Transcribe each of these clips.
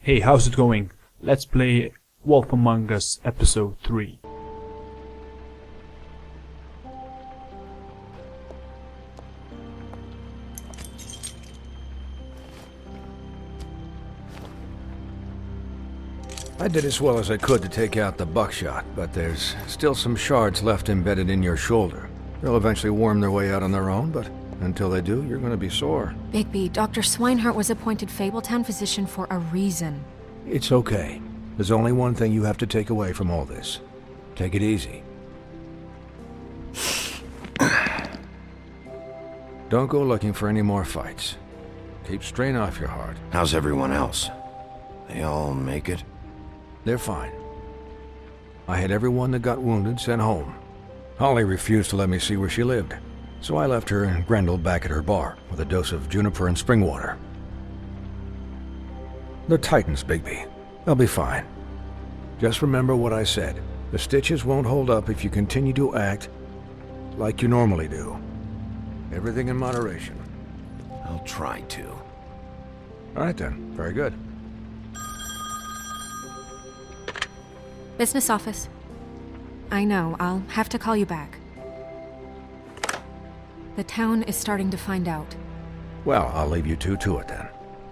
Hey, how's it going? Let's play Wolf Among Us Episode 3. I did as well as I could to take out the buckshot, but there's still some shards left embedded in your shoulder. They'll eventually worm their way out on their own, but until they do, you're gonna be sore. Bigby, Dr. Swinehart was appointed Fabletown physician for a reason. It's okay. There's only one thing you have to take away from all this. Take it easy. Don't go looking for any more fights. Keep strain off your heart. How's everyone else? They all make it? They're fine. I had everyone that got wounded sent home. Holly refused to let me see where she lived, so I left her and Grendel back at her bar with a dose of juniper and spring water. They're Titans, Bigby. They'll be fine. Just remember what I said. The stitches won't hold up if you continue to act like you normally do. Everything in moderation. I'll try to. All right then. Very good. Business office. I know, I'll have to call you back. The town is starting to find out. Well, I'll leave you two to it then.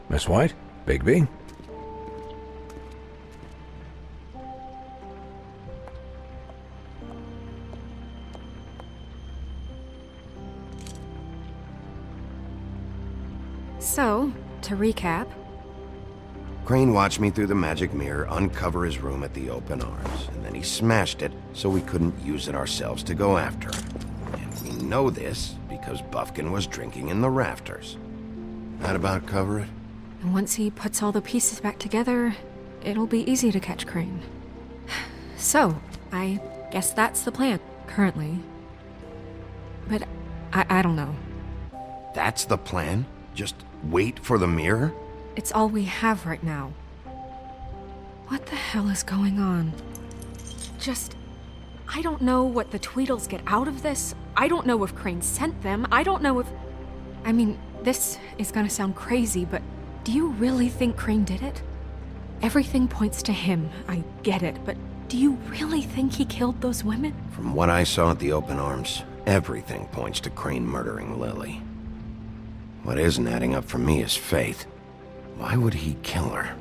Miss White? Bigby? So, to recap, Crane watched me through the magic mirror uncover his room at the Open Arms, and then he smashed it so we couldn't use it ourselves to go after him. And we know this because Bufkin was drinking in the rafters. That about cover it? and once he puts all the pieces back together, it'll be easy to catch Crane. So, I guess that's the plan, currently. But I don't know. That's the plan? Just wait for the mirror? It's all we have right now. What the hell is going on? I don't know what the Tweedles get out of this. I don't know if Crane sent them. I don't know if... I mean, this is gonna sound crazy, but do you really think Crane did it? Everything points to him, I get it, but do you really think he killed those women? From what I saw at the Open Arms, everything points to Crane murdering Lily. What isn't adding up for me is Faith. Why would he kill her?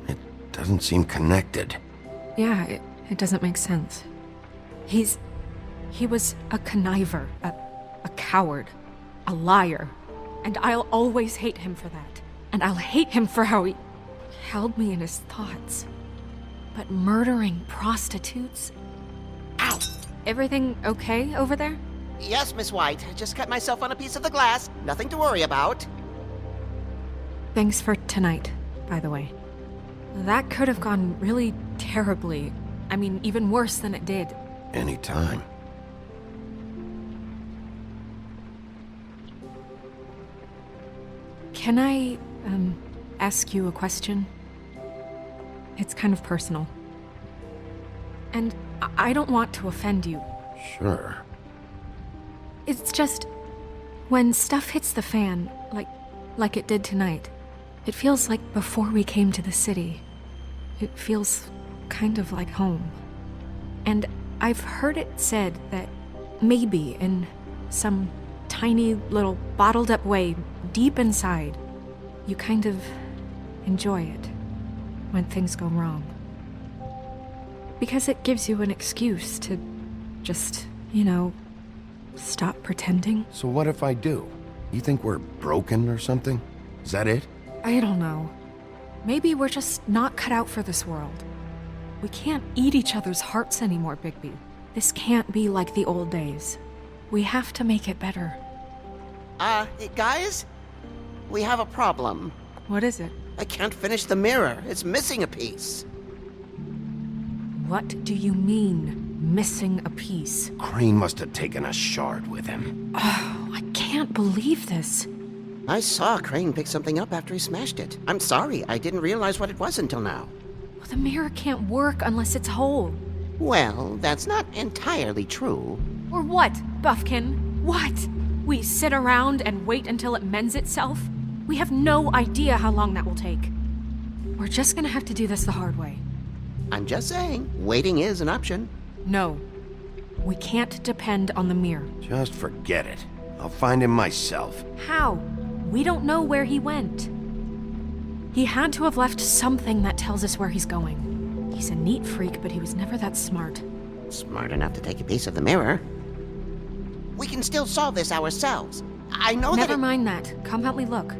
It doesn't seem connected. Yeah, it doesn't make sense. He was a conniver, a coward, a liar, and I'll always hate him for that. And I'll hate him for how he held me in his thoughts. But murdering prostitutes? Ow! Everything okay over there? Yes, Miss White. Just cut myself on a piece of the glass. Nothing to worry about. Thanks for tonight, by the way. That could have gone really terribly. I mean, even worse than it did. Anytime. Can I, ask you a question? It's kind of personal. And I don't want to offend you. Sure. It's just, when stuff hits the fan, like it did tonight, it feels like before we came to the city. It feels kind of like home. And I've heard it said that maybe in some tiny little bottled up way deep inside, you kind of enjoy it when things go wrong. Because it gives you an excuse to just, stop pretending. So what if I do? You think we're broken or something? Is that it? I don't know. Maybe we're just not cut out for this world. We can't eat each other's hearts anymore, Bigby. This can't be like the old days. We have to make it better. Guys? We have a problem. What is it? I can't finish the mirror. It's missing a piece. What do you mean, missing a piece? Crane must have taken a shard with him. Oh, I can't believe this. I saw Crane pick something up after he smashed it. I'm sorry, I didn't realize what it was until now. Well, the mirror can't work unless it's whole. Well, that's not entirely true. Or what, Buffkin? What? We sit around and wait until it mends itself? We have no idea how long that will take. We're just gonna have to do this the hard way. I'm just saying, waiting is an option. No. We can't depend on the mirror. Just forget it. I'll find him myself. How? We don't know where he went. He had to have left something that tells us where he's going. He's a neat freak, but he was never that smart. Smart enough to take a piece of the mirror. We can still solve this ourselves. I know that. Never mind that. Come help me look.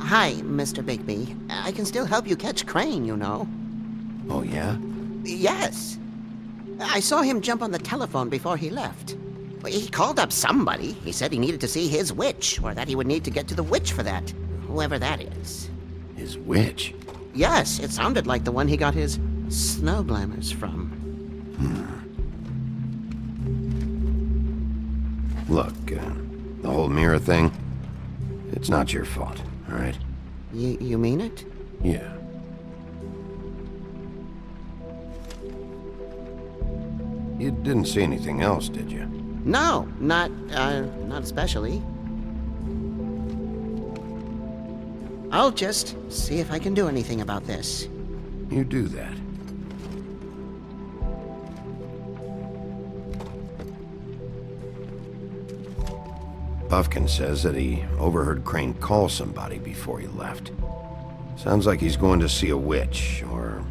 Hi, Mr. Bigby. I can still help you catch Crane, you know. Oh, yeah? Yes. I saw him jump on the telephone before he left. He called up somebody. He said he needed to see his witch, or that he would need to get to the witch for that. Whoever that is. His witch? Yes, it sounded like the one he got his snow glamours from. Look, the whole mirror thing, it's not your fault, all right? You mean it? Yeah. You didn't see anything else, did you? No, not especially. I'll just see if I can do anything about this. You do that. Buffkin says that he overheard Crane call somebody before he left. Sounds like he's going to see a witch, or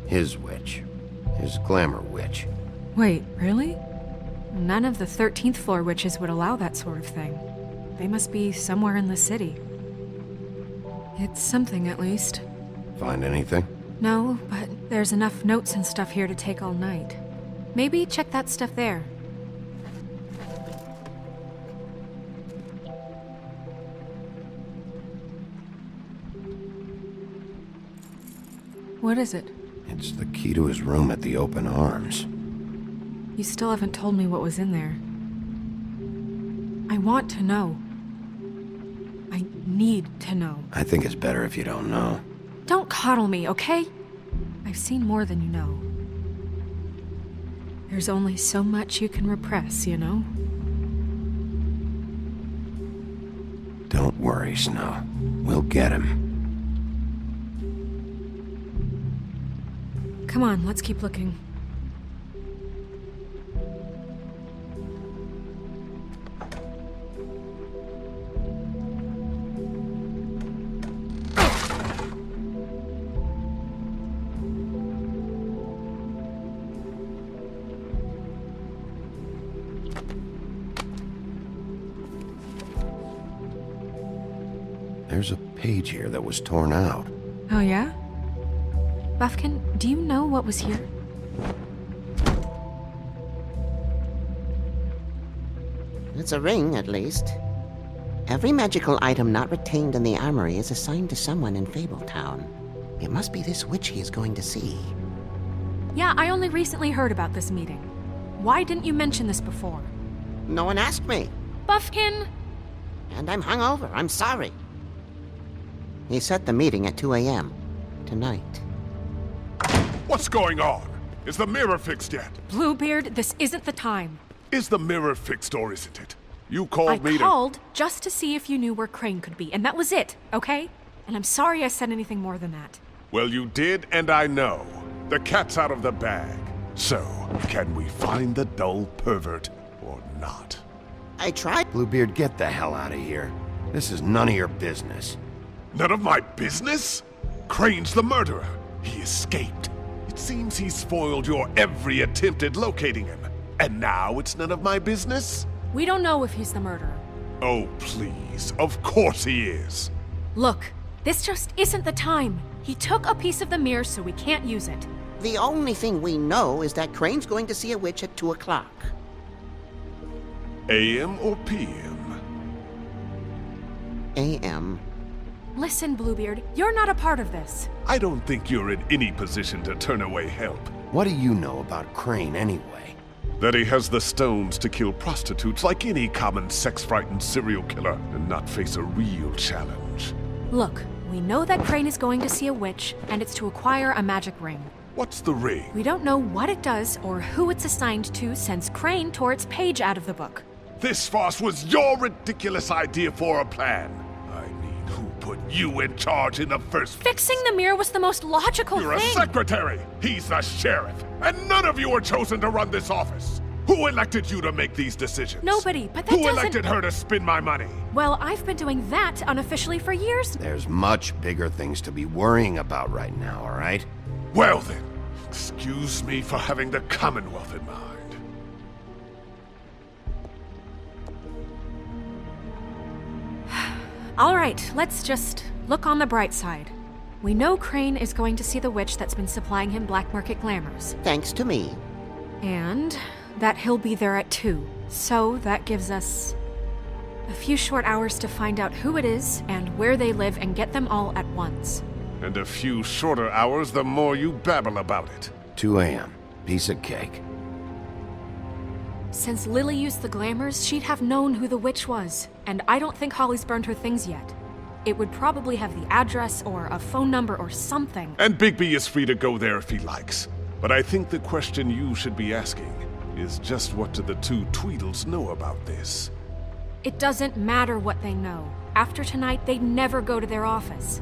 his witch. His glamour witch. Wait, really? None of the 13th floor witches would allow that sort of thing. They must be somewhere in the city. It's something, at least. Find anything? No, but there's enough notes and stuff here to take all night. Maybe check that stuff there. What is it? It's the key to his room at the Open Arms. You still haven't told me what was in there. I want to know. I need to know. I think it's better if you don't know. Don't coddle me, okay? I've seen more than you know. There's only so much you can repress, you know? Don't worry, Snow. We'll get him. Come on, let's keep looking. There's a page here that was torn out. Oh, yeah? Buffkin, do you know what was here? It's a ring, at least. Every magical item not retained in the armory is assigned to someone in Fabletown. It must be this witch he is going to see. Yeah, I only recently heard about this meeting. Why didn't you mention this before? No one asked me. Buffkin! And I'm hungover. I'm sorry. He set the meeting at 2 a.m. tonight. What's going on? Is the mirror fixed yet? Bluebeard, this isn't the time. Is the mirror fixed or isn't it? You I called me to... called just to see if you knew where Crane could be, and that was it, okay? And I'm sorry I said anything more than that. Well, you did, and I know. The cat's out of the bag. So, can we find the dull pervert or not? I tried. Bluebeard, get the hell out of here. This is none of your business. None of my business? Crane's the murderer. He escaped. It seems he spoiled your every attempt at locating him. And now it's none of my business? We don't know if he's the murderer. Oh, please. Of course he is. Look, this just isn't the time. He took a piece of the mirror, so we can't use it. The only thing we know is that Crane's going to see a witch at 2 o'clock. AM or PM? A.M. Listen, Bluebeard, you're not a part of this. I don't think you're in any position to turn away help. What do you know about Crane anyway? That he has the stones to kill prostitutes like any common sex-frightened serial killer and not face a real challenge. Look, We know that Crane is going to see a witch, and it's to acquire a magic ring. What's the ring? We don't know what it does or who it's assigned to since Crane tore its page out of the book. This farce was your ridiculous idea for a plan. I mean, who put you in charge in the first place? Fixing the mirror was the most logical You're thing. a secretary. He's the sheriff. And none of you were chosen to run this office. Who elected you to make these decisions? Nobody, but that Who doesn't... elected her to spend my money? Well, I've been doing that unofficially for years. There's much bigger things to be worrying about right now, all right? Well then, excuse me for having the Commonwealth in mind. All right, let's just look on the bright side. We know Crane is going to see the witch that's been supplying him black market glamours. Thanks to me. And that he'll be there at 2. So that gives us a few short hours to find out who it is and where they live and get them all at once. And a few shorter hours the more you babble about it. 2 a.m. Piece of cake. Since Lily used the glamours, she'd have known who the witch was, and I don't think Holly's burned her things yet. It would probably have the address or a phone number or something. And Bigby is free to go there if he likes. But I think the question you should be asking is just what do the 2 Tweedles know about this? It doesn't matter what they know. After tonight, they'd never go to their office.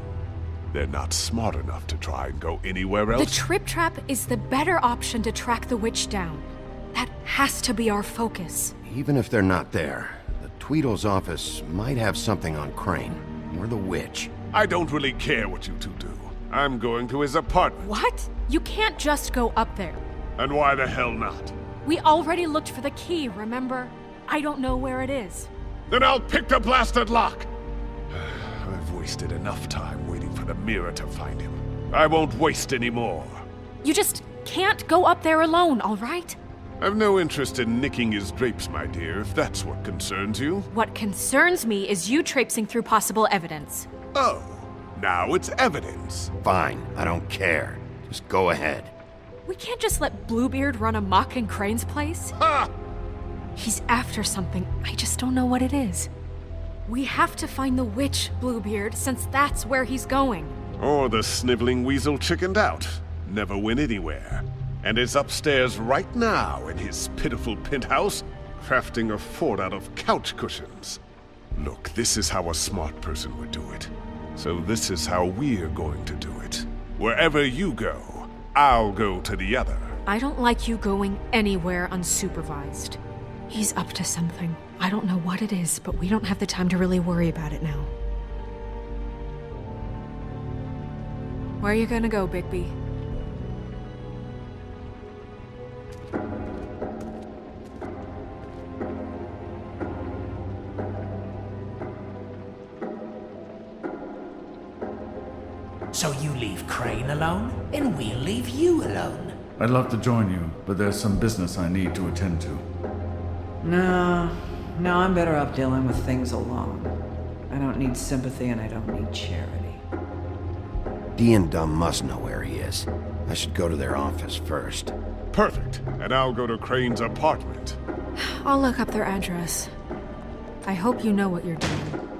They're not smart enough to try and go anywhere else. The Trip Trap is the better option to track the witch down. That has to be our focus. Even if they're not there, the Tweedle's office might have something on Crane, or the witch. I don't really care what you 2 do. I'm going to his apartment. What? You can't just go up there. And why the hell not? We already looked for the key, remember? I don't know where it is. Then I'll pick the blasted lock! I've wasted enough time waiting for the mirror to find him. I won't waste any more. You just can't go up there alone, all right? I've no interest in nicking his drapes, my dear, if that's what concerns you. What concerns me is you traipsing through possible evidence. Oh, now it's evidence. Fine, I don't care. Just go ahead. We can't just let Bluebeard run amok in Crane's place. Ha! He's after something. I just don't know what it is. We have to find the witch, Bluebeard, since that's where he's going. Or the sniveling weasel chickened out. Never went anywhere. And is upstairs right now in his pitiful penthouse, crafting a fort out of couch cushions. Look, this is how a smart person would do it. So this is how we're going to do it. Wherever you go, I'll go to the other. I don't like you going anywhere unsupervised. He's up to something. I don't know what it is, but we don't have the time to really worry about it now. Where are you gonna go, Bigby? So you leave Crane alone, and we'll leave you alone. I'd love to join you, but there's some business I need to attend to. No, I'm better off dealing with things alone. I don't need sympathy and I don't need charity. Dee and Dumb must know where he is. I should go to their office first. Perfect. And I'll go to Crane's apartment. I'll look up their address. I hope you know what you're doing.